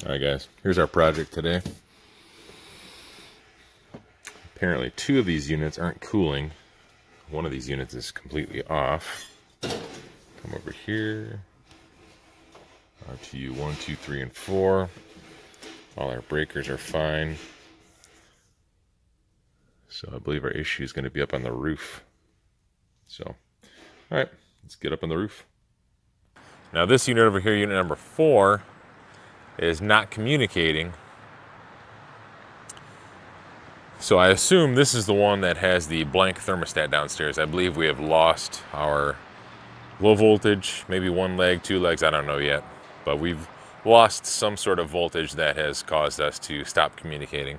Alright guys, here's our project today. Apparently 2 of these units aren't cooling. One of these units is completely off. Come over here. RTU 1, 2, 3, and 4. All our breakers are fine. So I believe our issue is going to be up on the roof. So, alright, let's get up on the roof. Now this unit over here, unit number 4, is not communicating. So I assume this is the one that has the blank thermostat downstairs. I believe we have lost our low voltage, maybe 1 leg, 2 legs, I don't know yet. But we've lost some sort of voltage that has caused us to stop communicating.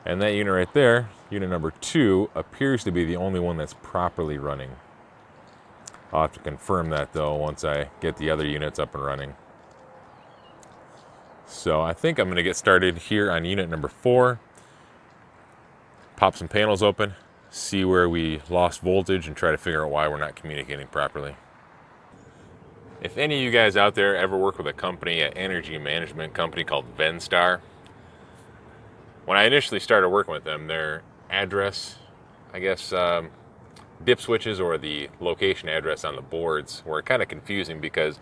And that unit right there, unit number 2, appears to be the only one that's properly running. I'll have to confirm that though once I get the other units up and running. So I think I'm going to get started here on unit number 4. Pop some panels open, see where we lost voltage, and try to figure out why we're not communicating properly. If any of you guys out there ever work with a company, an energy management company called Venstar, when I initially started working with them, their address, I guess, dip switches or the location address on the boards were kind of confusing because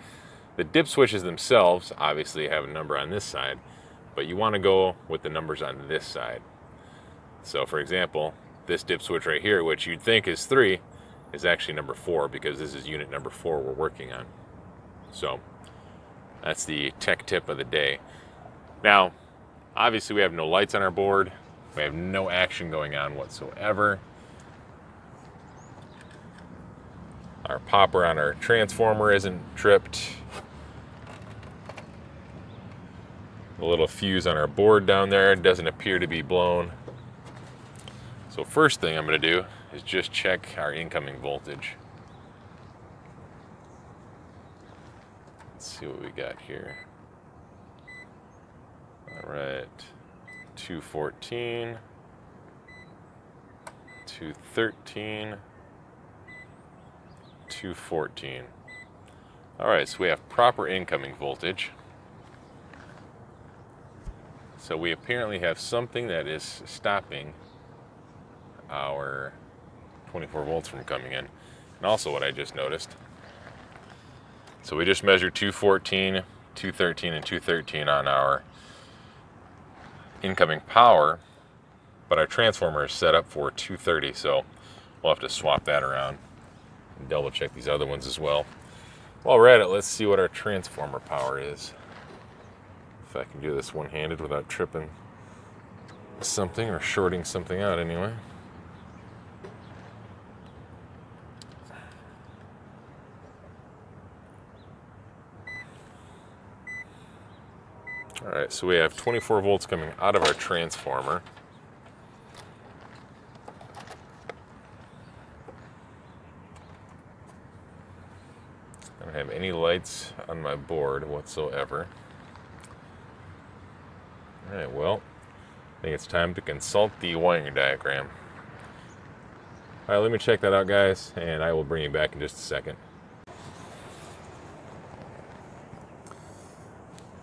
the dip switches themselves obviously have a number on this side, but you want to go with the numbers on this side. So for example, this dip switch right here, which you'd think is 3, is actually number 4 because this is unit number 4 we're working on. So that's the tech tip of the day. Now, obviously we have no lights on our board. We have no action going on whatsoever. Our popper on our transformer isn't tripped. The little fuse on our board down there doesn't appear to be blown. So first thing I'm going to do is just check our incoming voltage. Let's see what we got here. All right, 214, 213, 214. All right, so we have proper incoming voltage. So we apparently have something that is stopping our 24 volts from coming in. And also what I just noticed. So we just measured 214, 213, and 213 on our incoming power, but our transformer is set up for 230, so we'll have to swap that around and double check these other ones as well. While we're at it, let's see what our transformer power is. If I can do this one-handed without tripping something or shorting something out anyway. All right, so we have 24 volts coming out of our transformer. I don't have any lights on my board whatsoever. All right, well, I think it's time to consult the wiring diagram. All right, let me check that out, guys, and I will bring you back in just a second.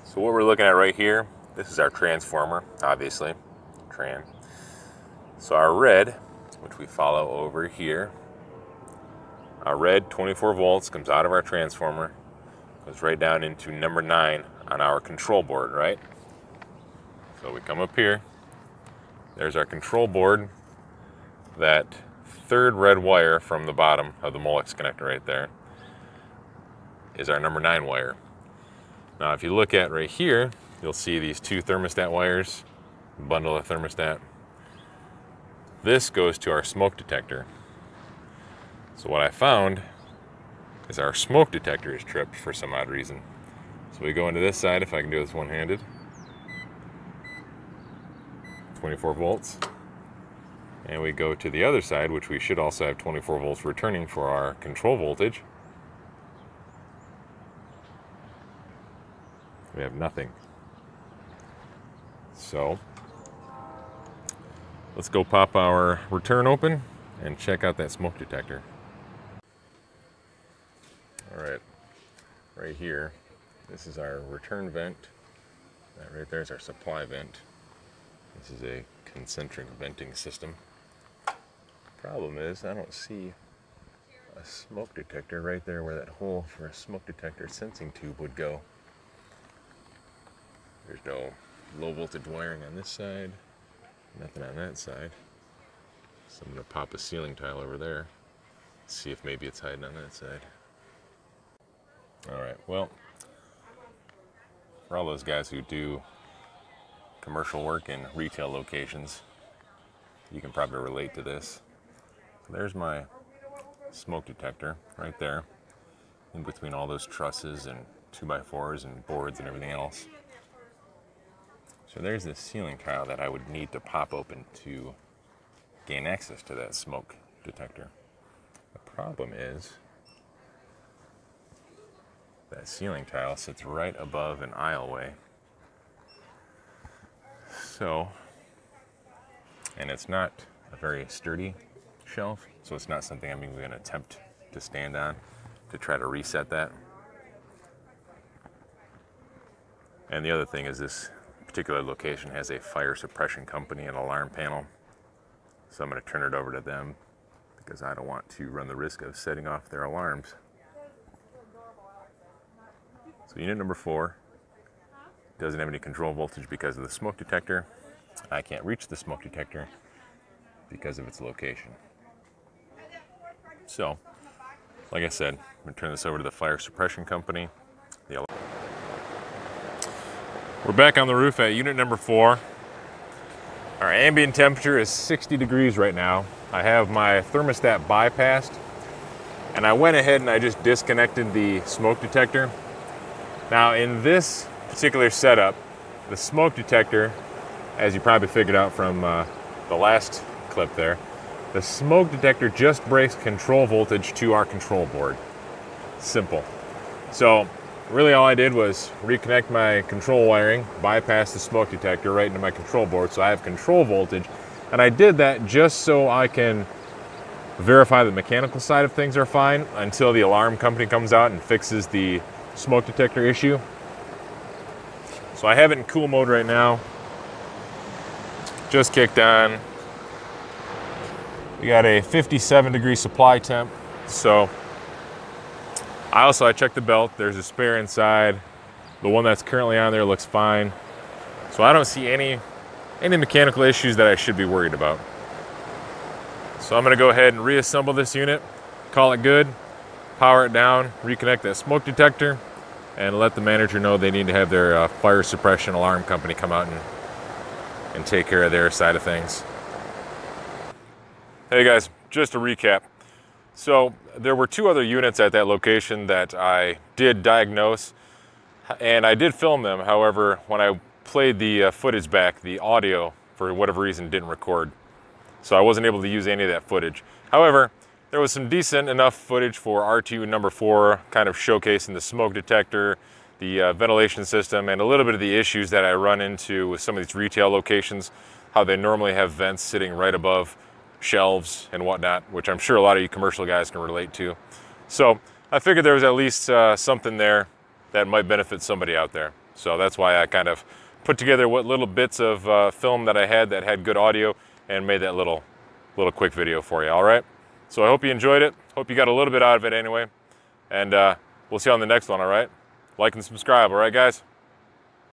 So what we're looking at right here, this is our transformer, obviously, tran. So our red, which we follow over here, our red 24 volts comes out of our transformer, goes right down into number 9 on our control board, right? So we come up here, there's our control board, that 3rd red wire from the bottom of the Molex connector right there is our number 9 wire. Now if you look at right here, you'll see these 2 thermostat wires, bundle of thermostat. This goes to our smoke detector. So what I found is our smoke detector is tripped for some odd reason. So we go into this side, if I can do this one-handed. 24 volts. And we go to the other side, which we should also have 24 volts returning for our control voltage. We have nothing. So let's go pop our return open and check out that smoke detector. All right, right here, this is our return vent That right there is our supply vent. This is a concentric venting system. Problem is, I don't see a smoke detector right there where that hole for a smoke detector sensing tube would go. There's no low voltage wiring on this side, nothing on that side. So I'm going to pop a ceiling tile over there, see if maybe it's hiding on that side. Alright, well, for all those guys who do commercial work in retail locations, you can probably relate to this. So there's my smoke detector right there, in between all those trusses and 2x4s and boards and everything else. So there's the ceiling tile that I would need to pop open to gain access to that smoke detector. The problem is that ceiling tile sits right above an aisleway. So, and it's not a very sturdy shelf, so it's not something I'm even going to attempt to stand on to try to reset that. And the other thing is this particular location has a fire suppression company and alarm panel, so I'm going to turn it over to them because I don't want to run the risk of setting off their alarms. So unit number 4 doesn't have any control voltage because of the smoke detector. I can't reach the smoke detector because of its location. So, like I said, I'm going to turn this over to the fire suppression company. We're back on the roof at unit number 4. Our ambient temperature is 60 degrees right now. I have my thermostat bypassed, and I went ahead and I just disconnected the smoke detector. Now in this particular setup, the smoke detector, as you probably figured out from the last clip there, the smoke detector just breaks control voltage to our control board. Simple. So really all I did was reconnect my control wiring, bypass the smoke detector right into my control board so I have control voltage. And I did that just so I can verify the mechanical side of things are fine until the alarm company comes out and fixes the smoke detector issue. So I have it in cool mode right now. Just kicked on. We got a 57 degree supply temp. So I checked the belt. There's a spare inside. The one that's currently on there looks fine. So I don't see any mechanical issues that I should be worried about. So I'm going to go ahead and reassemble this unit, call it good, power it down, reconnect that smoke detector, and let the manager know they need to have their fire suppression alarm company come out and take care of their side of things. Hey guys, just a recap. So there were 2 other units at that location that I did diagnose, and I did film them. However, when I played the footage back, the audio, for whatever reason, didn't record. So I wasn't able to use any of that footage. However, there was some decent enough footage for R2 number 4, kind of showcasing the smoke detector, the ventilation system, and a little bit of the issues that I run into with some of these retail locations, how they normally have vents sitting right above shelves and whatnot, which I'm sure a lot of you commercial guys can relate to. So I figured there was at least something there that might benefit somebody out there. So that's why I kind of put together what little bits of film that I had that had good audio and made that little quick video for you. All right. So I hope you enjoyed it. Hope you got a little bit out of it anyway. And we'll see you on the next one. All right. Like and subscribe. All right, guys.